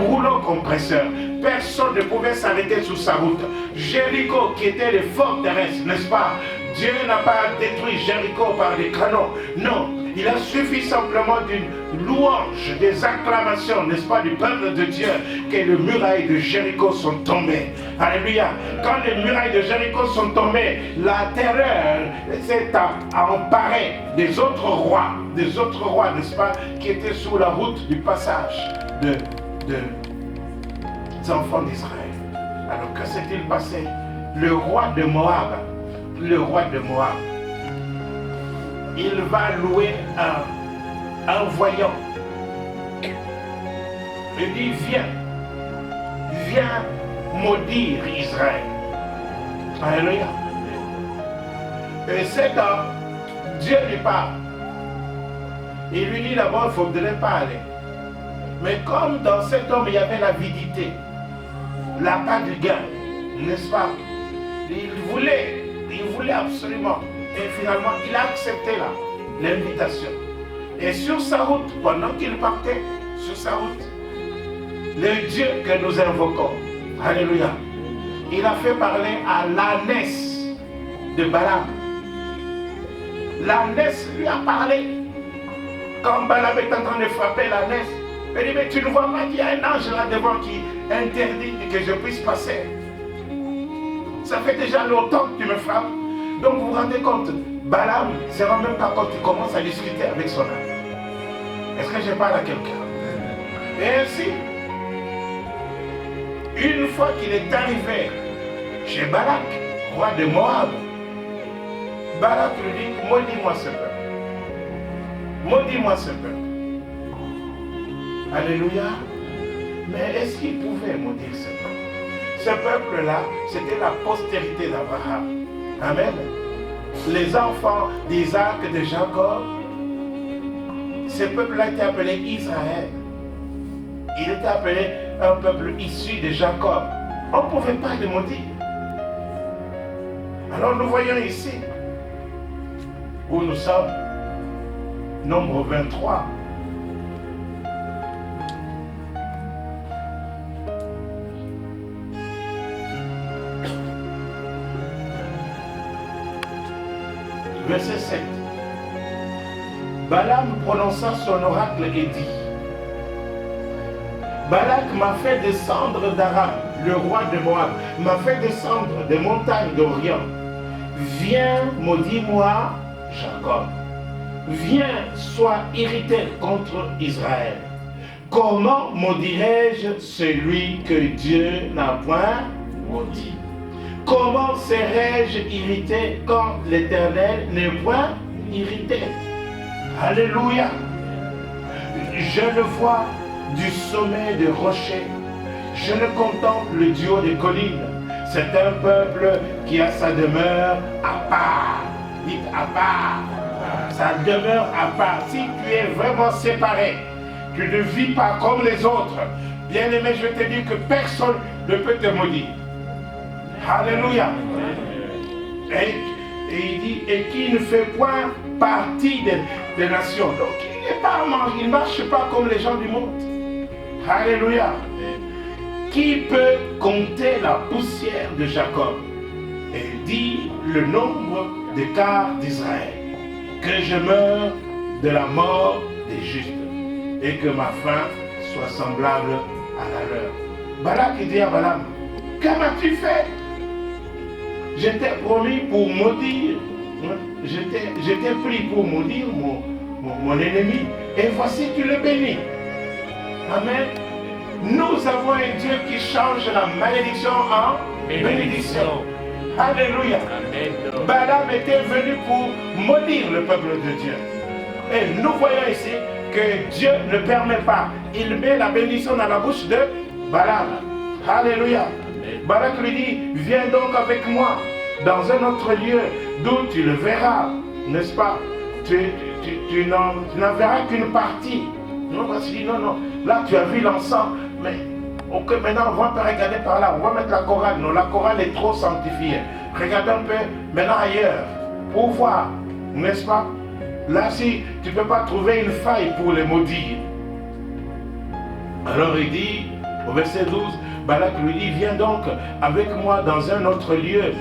rouleau compresseur. Personne ne pouvait s'arrêter sur sa route. Jéricho, qui était les forteresses, n'est-ce pas? Dieu n'a pas détruit Jéricho par des canons. Non, il a suffi simplement d'une louange, des acclamations, n'est-ce pas, du peuple de Dieu, que les murailles de Jéricho sont tombées. Alléluia. Quand les murailles de Jéricho sont tombées, la terreur s'est emparée des autres rois, n'est-ce pas, qui étaient sur la route du passage des enfants d'Israël. Alors que s'est-il passé? Le roi de Moab, il va louer un voyant. Il dit, viens maudire Israël. Alléluia. Et c'est quand Dieu lui parle. Il lui dit d'abord, il ne faudrait pas aller. Mais comme dans cet homme, il y avait l'avidité, l'appât du gain, n'est-ce pas? Il voulait absolument. Et finalement, il a accepté l'invitation. Et sur sa route, pendant qu'il partait, sur sa route, le Dieu que nous invoquons, alléluia, il a fait parler à l'ânesse de Balaam. L'ânesse lui a parlé. Quand Balaam est en train de frapper l'ânesse, il dit, mais tu ne vois pas qu'il y a un ange là devant qui interdit que je puisse passer. Ça fait déjà longtemps que tu me frappes. Donc vous vous rendez compte, Balaam ne se rend même pas compte qu'il commence à discuter avec son âme. Est-ce que je parle à quelqu'un? Et ainsi, une fois qu'il est arrivé chez Balak, roi de Moab, Balak lui dit, maudis-moi ce peuple. Maudis-moi ce peuple. Alléluia. Mais est-ce qu'il pouvait maudire ce peuple? Ce peuple-là, c'était la postérité d'Abraham. Amen. Les enfants d'Isaac et de Jacob, ce peuple-là était appelé Israël. Il était appelé un peuple issu de Jacob. On ne pouvait pas le maudire. Alors nous voyons ici, où nous sommes, nombre 23. Verset 7. Balaam prononça son oracle et dit, Balak m'a fait descendre d'Aram, le roi de Moab, m'a fait descendre des montagnes d'Orient. Viens, maudis-moi, Jacob. Viens, sois irrité contre Israël. Comment maudirais-je celui que Dieu n'a point maudit? Comment serais-je irrité quand l'Éternel n'est point irrité? Alléluia. Je le vois du sommet des rochers. Je le contemple du haut des collines. C'est un peuple qui a sa demeure à part. Dites à part. Sa demeure à part. Si tu es vraiment séparé, tu ne vis pas comme les autres, bien aimé, je vais te dire que personne ne peut te maudire. Alléluia. Et il dit, et qui ne fait point partie des nations. Donc il ne marche pas comme les gens du monde. Alléluia. Qui peut compter la poussière de Jacob et dire le nombre des quarts d'Israël? Que je meure de la mort des justes et que ma fin soit semblable à la leur. Balak dit à Balaam, que m'as-tu fait? Je t'ai promis pour maudire, je t'ai pris pour maudire mon ennemi, et voici tu le bénis. Amen. Nous avons un Dieu qui change la malédiction en bénédiction. Alléluia. Amen. Balaam était venu pour maudire le peuple de Dieu. Et nous voyons ici que Dieu ne permet pas. Il met la bénédiction dans la bouche de Balaam. Alléluia. Balak lui dit, viens donc avec moi dans un autre lieu d'où tu le verras, n'est-ce pas? Tu n'en verras qu'une partie. Non, parce qu'il dit, non, là tu as vu l'encens, mais ok, maintenant on va pas regarder par là, on va mettre la chorale. Non, la chorale est trop sanctifiée. Regarde un peu maintenant ailleurs, pour voir, n'est-ce pas? Là, si tu ne peux pas trouver une faille pour les maudire. Alors il dit, Au verset 12, Balak lui dit, viens donc avec moi dans un autre lieu,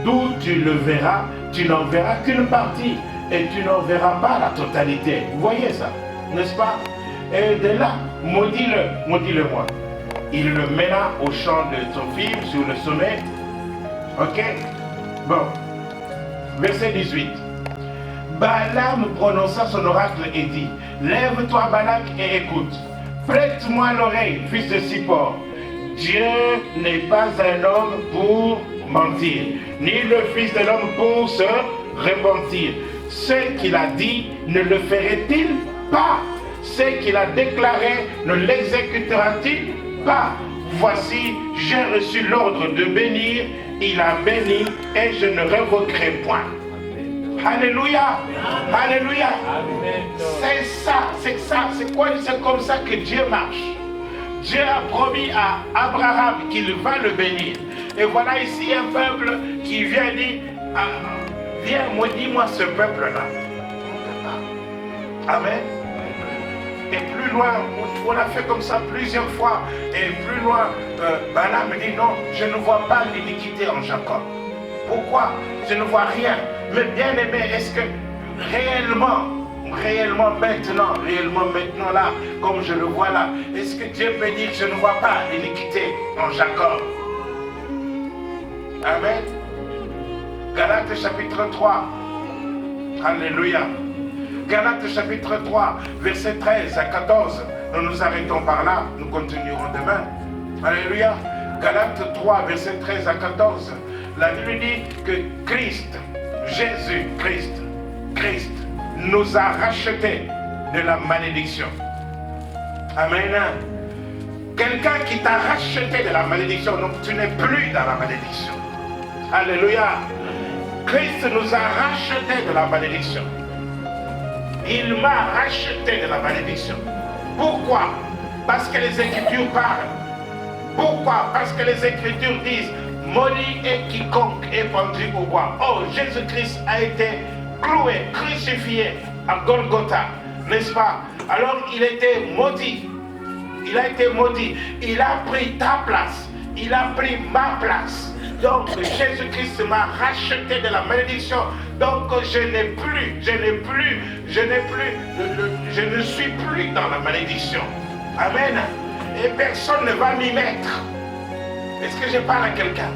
d'où tu le verras, tu n'en verras qu'une partie, et tu n'en verras pas la totalité. Vous voyez ça, n'est-ce pas? Et de là, maudis-le moi. Il le mena au champ de Sophim, sur le sommet. Ok? Bon. Verset 18. Balaam prononça son oracle et dit, lève-toi Balak et écoute. Prête-moi l'oreille, fils de Zippor. Dieu n'est pas un homme pour mentir, ni le fils de l'homme pour se repentir. Ce qu'il a dit, ne le ferait-il pas? Ce qu'il a déclaré, ne l'exécutera-t-il pas? Voici, j'ai reçu l'ordre de bénir, il a béni et je ne révoquerai point. Alléluia, alléluia. C'est ça, c'est quoi? C'est comme ça que Dieu marche. Dieu a promis à Abraham qu'il va le bénir. Et voilà ici un peuple qui vient dire, viens, maudis-moi ce peuple-là. Amen. Et plus loin, on a fait comme ça plusieurs fois. Et plus loin, Balaam dit non, je ne vois pas l'iniquité en Jacob. Pourquoi? Je ne vois rien. Mais bien aimé, est-ce que réellement maintenant là, comme je le vois là, est-ce que Dieu peut dire je ne vois pas l'iniquité en Jacob? Amen. Galates chapitre 3. Alléluia. Galates chapitre 3, verset 13 à 14. Nous nous arrêtons par là, nous continuerons demain. Alléluia. Galates 3, verset 13 à 14. La Bible dit que Christ, Christ nous a rachetés de la malédiction. Amen. Quelqu'un qui t'a racheté de la malédiction, donc tu n'es plus dans la malédiction. Alléluia. Christ nous a rachetés de la malédiction. Il m'a racheté de la malédiction. Pourquoi? Parce que les Écritures parlent. Pourquoi? Parce que les Écritures disent, maudit est quiconque est pendu au bois. Oh, Jésus-Christ a été cloué, crucifié à Golgotha, n'est-ce pas? Alors il était maudit. Il a été maudit. Il a pris ta place. Il a pris ma place. Donc Jésus-Christ m'a racheté de la malédiction. Donc je ne suis plus dans la malédiction. Amen. Et personne ne va m'y mettre. Est-ce que je parle à quelqu'un?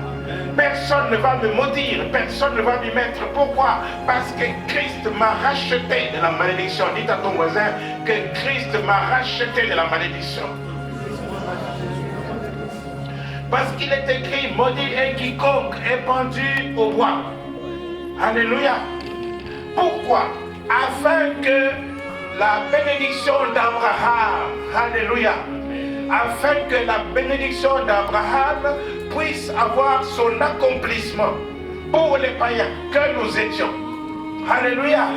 Personne ne va me maudire, personne ne va m'y mettre. Pourquoi? Parce que Christ m'a racheté de la malédiction. Dites à ton voisin que Christ m'a racheté de la malédiction. Parce qu'il est écrit, maudit est quiconque est pendu au bois. Alléluia. Pourquoi? Afin que la bénédiction d'Abraham, alléluia, afin que la bénédiction d'Abraham puisse avoir son accomplissement pour les païens que nous étions. Alléluia.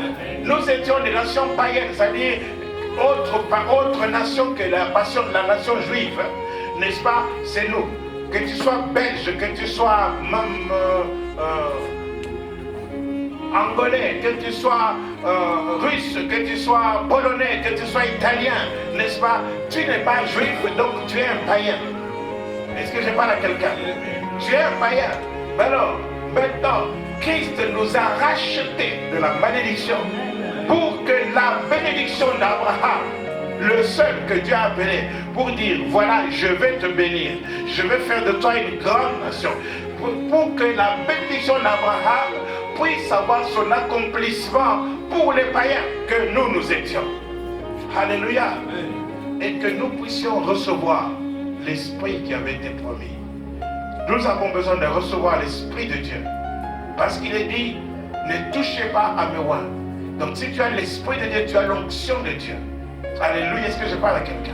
Nous étions des nations païennes, c'est-à-dire autre nation que la nation juive. N'est-ce pas? C'est nous. Que tu sois belge, que tu sois même angolais, que tu sois russe, que tu sois polonais, que tu sois italien, n'est-ce pas? Tu n'es pas juif, donc tu es un païen. Est-ce que je parle à quelqu'un? Tu es un païen. Alors, maintenant, Christ nous a rachetés de la malédiction pour que la bénédiction d'Abraham, le seul que Dieu a appelé, pour dire, voilà, je vais te bénir, je vais faire de toi une grande nation, pour que la bénédiction d'Abraham puisse avoir son accomplissement pour les païens que nous étions. Alléluia. Et que nous puissions recevoir l'Esprit qui avait été promis. Nous avons besoin de recevoir l'Esprit de Dieu. Parce qu'il est dit, ne touchez pas à mes rois. Donc si tu as l'Esprit de Dieu, tu as l'onction de Dieu. Alléluia, est-ce que je parle à quelqu'un?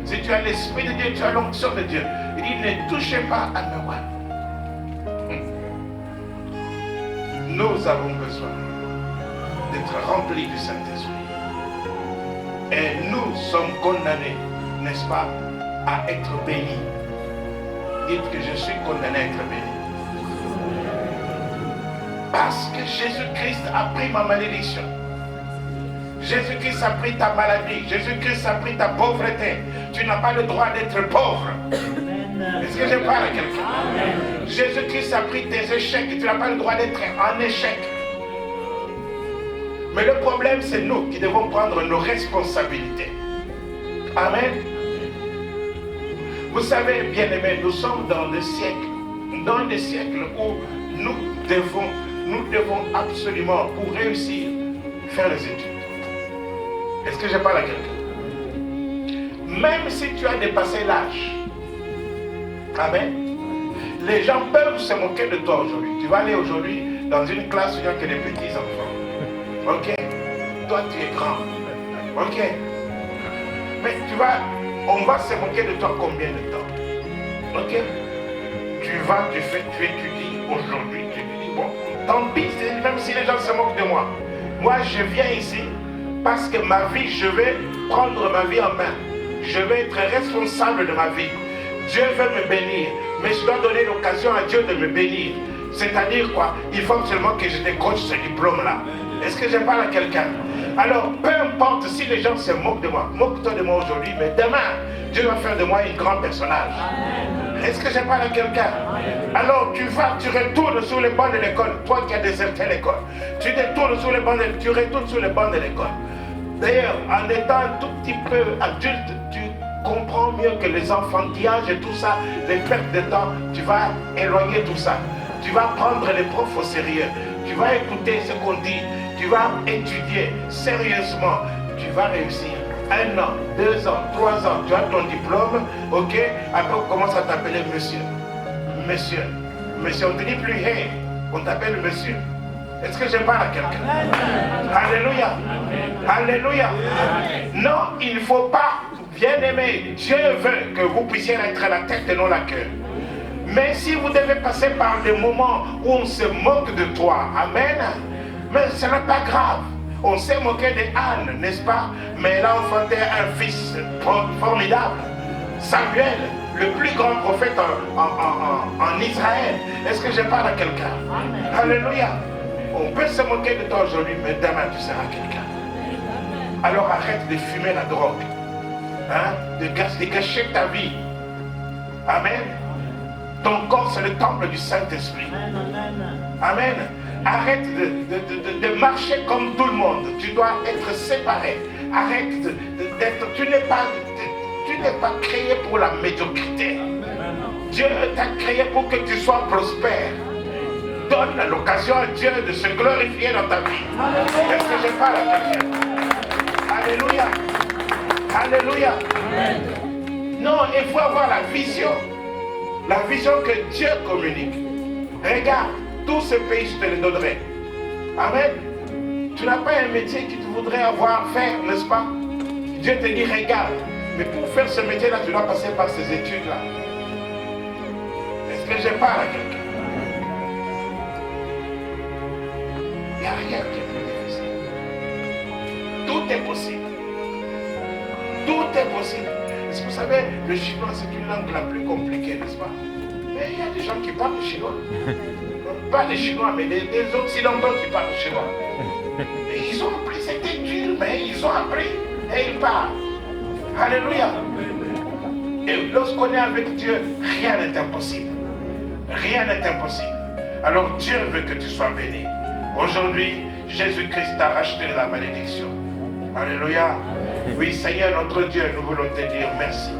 Si tu as l'Esprit de Dieu, tu as l'onction de Dieu. Il dit, ne touchez pas à mes rois. Nous avons besoin d'être remplis du Saint-Esprit. Et nous sommes condamnés, n'est-ce pas, à être bénis. Dites que je suis condamné à être béni. Parce que Jésus-Christ a pris ma malédiction. Jésus-Christ a pris ta maladie. Jésus-Christ a pris ta pauvreté. Tu n'as pas le droit d'être pauvre. Est-ce que je parle à quelqu'un? Jésus-Christ a pris tes échecs. Tu n'as pas le droit d'être en échec. Mais le problème, c'est nous qui devons prendre nos responsabilités. Amen. Vous savez, bien-aimés, nous sommes dans des siècles où nous devons absolument, pour réussir, faire les études. Est-ce que je parle à quelqu'un? Même si tu as dépassé l'âge, amen, les gens peuvent se moquer de toi aujourd'hui. Tu vas aller aujourd'hui dans une classe où il n'y a que des petits enfants. Ok? Toi, tu es grand. Ok? Mais on va se moquer de toi combien de temps? Ok? Tu étudies aujourd'hui, tu étudies. Bon, tant pis, même si les gens se moquent de moi. Moi, je viens ici parce que ma vie, je vais prendre ma vie en main. Je vais être responsable de ma vie. Dieu veut me bénir, mais je dois donner l'occasion à Dieu de me bénir. C'est-à-dire quoi? Il faut absolument que je décroche ce diplôme-là. Est-ce que je parle à quelqu'un? Alors, peu importe si les gens se moquent de moi, moque-toi de moi aujourd'hui, mais demain, Dieu va faire de moi un grand personnage. Est-ce que je parle à quelqu'un? Alors, tu retournes sur les bancs de l'école, toi qui as déserté l'école. Tu retournes sur les bancs de l'école. D'ailleurs, en étant un tout petit peu adulte, tu comprends mieux que les enfantillages et tout ça, les pertes de temps, tu vas éloigner tout ça. Tu vas prendre les profs au sérieux. Tu vas écouter ce qu'on dit. Tu vas étudier sérieusement. Tu vas réussir. 1 an, 2 ans, 3 ans, tu as ton diplôme, ok? Après, on commence à t'appeler monsieur. Monsieur. Monsieur, on ne te dit plus hey, on t'appelle monsieur. Est-ce que je parle à quelqu'un? Alléluia. Alléluia. Non, il ne faut pas, bien aimé, Dieu veut que vous puissiez être à la tête et non la queue. Mais si vous devez passer par des moments où on se moque de toi, amen, mais ce n'est pas grave. On s'est moqué de Anne, n'est-ce pas? Mais elle a enfanté un fils formidable, Samuel, le plus grand prophète en Israël. Est-ce que je parle à quelqu'un? Alléluia. On peut se moquer de toi aujourd'hui, mais demain tu seras quelqu'un. Alors arrête de fumer la drogue, hein? de gâcher ta vie. Amen. Ton corps, c'est le temple du Saint-Esprit. Amen. Arrête de marcher comme tout le monde. Tu dois être séparé. Arrête d'être... Tu n'es pas créé pour la médiocrité. Dieu t'a créé pour que tu sois prospère. Donne l'occasion à Dieu de se glorifier dans ta vie. Est-ce que je parle à quelqu'un? Alléluia. Alléluia. Non, il faut avoir la vision. La vision que Dieu communique. Regarde, tout ce pays, je te le donnerai. Amen. Tu n'as pas un métier que tu voudrais faire, n'est-ce pas? Dieu te dit, regarde. Mais pour faire ce métier-là, tu dois passer par ces études-là. Est-ce que je parle à quelqu'un? Il n'y a rien qui est plus difficile. Tout est possible. Tout est possible. Est-ce que vous savez, le chinois, c'est une langue la plus compliquée, n'est-ce pas? Mais il y a des gens qui parlent chinois. Pas les Chinois, mais les Occidentaux qui parlent chinois. Et ils ont appris, c'était dur, mais ils ont appris et ils parlent. Alléluia. Et lorsqu'on est avec Dieu, rien n'est impossible. Rien n'est impossible. Alors Dieu veut que tu sois béni. Aujourd'hui, Jésus-Christ t'a racheté de la malédiction. Alléluia. Oui, Seigneur notre Dieu, nous voulons te dire merci.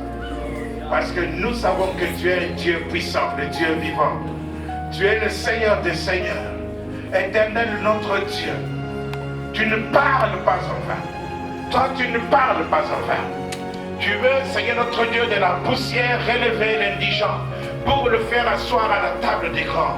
Parce que nous savons que tu es un Dieu puissant, le Dieu vivant. Tu es le Seigneur des Seigneurs, éternel notre Dieu. Tu ne parles pas en vain. Toi, tu ne parles pas en vain. Tu veux, Seigneur notre Dieu, de la poussière relever l'indigent pour le faire asseoir à la table des grands.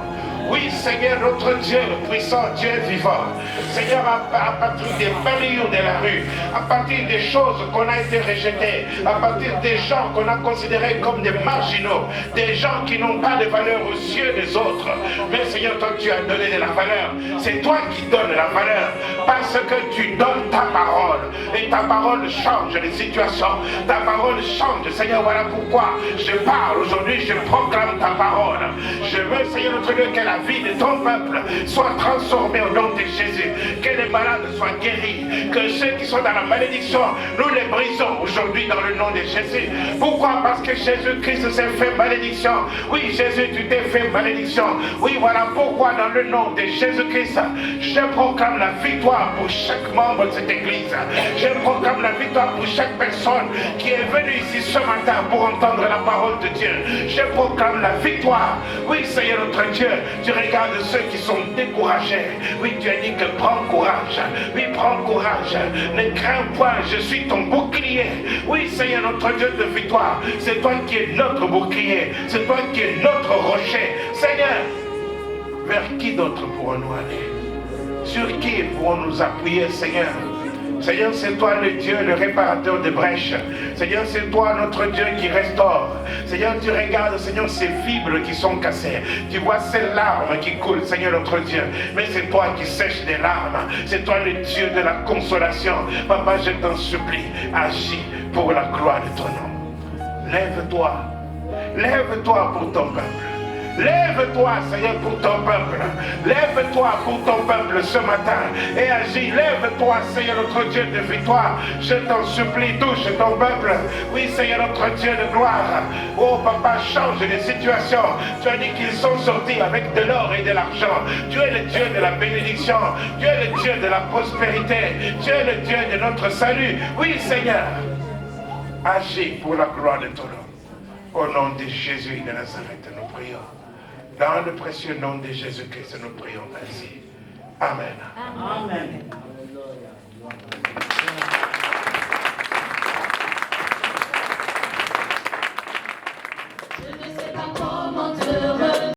Oui, Seigneur, notre Dieu, le puissant Dieu vivant. Seigneur, à partir des barrières de la rue, à partir des choses qu'on a été rejetées, à partir des gens qu'on a considérés comme des marginaux, des gens qui n'ont pas de valeur aux yeux des autres. Mais Seigneur, toi, tu as donné de la valeur. C'est toi qui donnes la valeur parce que tu donnes ta parole. Et ta parole change les situations. Ta parole change. Seigneur, voilà pourquoi je parle aujourd'hui, je proclame ta parole. Je veux, Seigneur, notre Dieu, que la la vie de ton peuple soit transformée au nom de Jésus. Que les malades soient guéris. Que ceux qui sont dans la malédiction, nous les brisons aujourd'hui dans le nom de Jésus. Pourquoi? Parce que Jésus-Christ s'est fait malédiction. Oui, Jésus, tu t'es fait malédiction. Oui, voilà pourquoi dans le nom de Jésus-Christ, je proclame la victoire pour chaque membre de cette église. Je proclame la victoire pour chaque personne qui est venue ici ce matin pour entendre la parole de Dieu. Je proclame la victoire. Oui, Seigneur notre Dieu, tu regardes ceux qui sont découragés. Oui, tu as dit que prends courage. Oui, prends courage. Ne crains point, je suis ton bouclier. Oui, Seigneur notre Dieu de victoire. C'est toi qui es notre bouclier. C'est toi qui es notre rocher. Seigneur, vers qui d'autre pourrons-nous aller? Sur qui pourrons nous appuyer, Seigneur? Seigneur, c'est toi le Dieu, le réparateur des brèches. Seigneur, c'est toi notre Dieu qui restaure. Seigneur, tu regardes, Seigneur, ces fibres qui sont cassées. Tu vois ces larmes qui coulent, Seigneur notre Dieu. Mais c'est toi qui sèches les larmes. C'est toi le Dieu de la consolation. Papa, je t'en supplie, agis pour la gloire de ton nom. Lève-toi. Lève-toi pour ton peuple. Lève-toi, Seigneur, pour ton peuple. Lève-toi pour ton peuple ce matin et agis. Lève-toi, Seigneur, notre Dieu de victoire. Je t'en supplie, touche ton peuple. Oui, Seigneur, notre Dieu de gloire. Oh, Papa, change les situations. Tu as dit qu'ils sont sortis avec de l'or et de l'argent. Tu es le Dieu de la bénédiction. Tu es le Dieu de la prospérité. Tu es le Dieu de notre salut. Oui, Seigneur, agis pour la gloire de ton nom. Au nom de Jésus de Nazareth, nous prions. Dans le précieux nom de Jésus-Christ, nous prions ainsi. Amen. Amen. Je ne sais pas comment te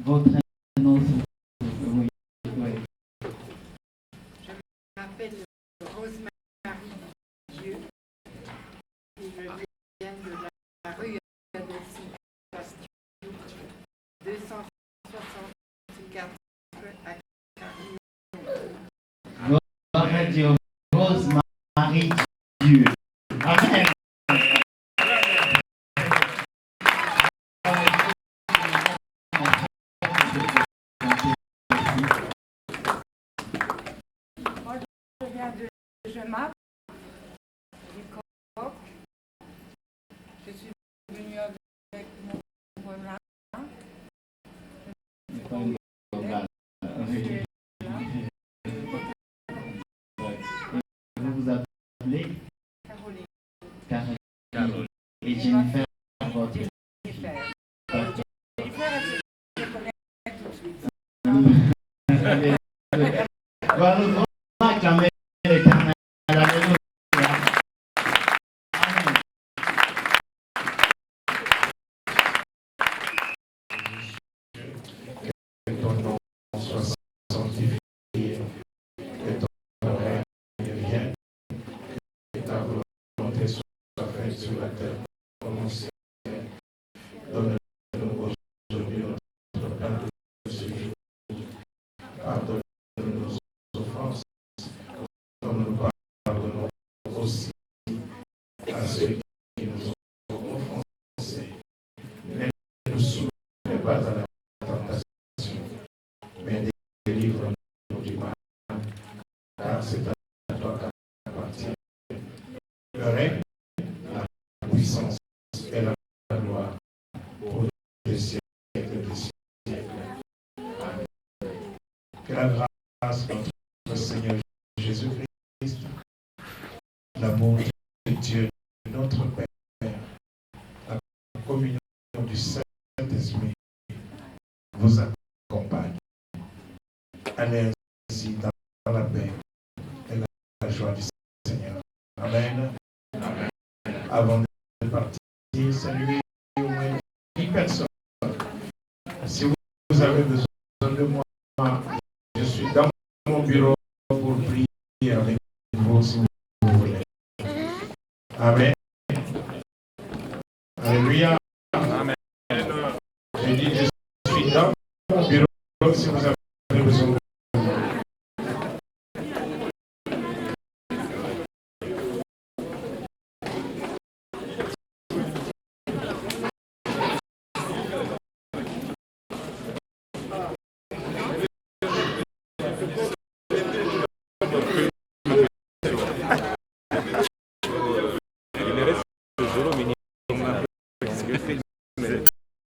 Votre nom, oui, oui. Je m'appelle Rosemary Dieu et je viens de la rue Adelcy Pasteur, 264 à Carignan. Gloire à Dieu, Rosemary Dieu. Amen. Je m'appelle du Coq. Je suis venue avec mon voisin. Vous vous appelez Caroline. Caroline. Et Jennifer, votre Jennifer, je connais tout de suite. Voilà, nous acclamer l'Éternel. Alléluia. Amen. Que ton nom soit sanctifié, que ton règne vienne, que ta volonté soit faite sur la terre comme au ciel. Donne-nous aujourd'hui notre pain de ce jour. Pardonne-nous nos offenses, comme nous pardonnons aussi à ceux qui nous ont offensés. Ne nous soumets pas à la tentation, mais délivre-nous du mal, car c'est à toi qu'appartient le règne, la puissance et la gloire pour les siècles des siècles. Amen. Que la grâce de notre Seigneur Jésus-Christ, l'amour de Dieu, notre Père, la communion du Saint-Esprit vous accompagne. Allez ainsi dans la paix et la joie du Seigneur. Amen. Amen. Avant de partir, saluez au moins 10 personnes. Si vous avez besoin de moi, je suis dans mon bureau pour prier avec vous si vous voulez. Amen. Alléluia. Amen. Je dis, je suis dans mon bureau si vous avez besoin de moi. Il reste solo minimum.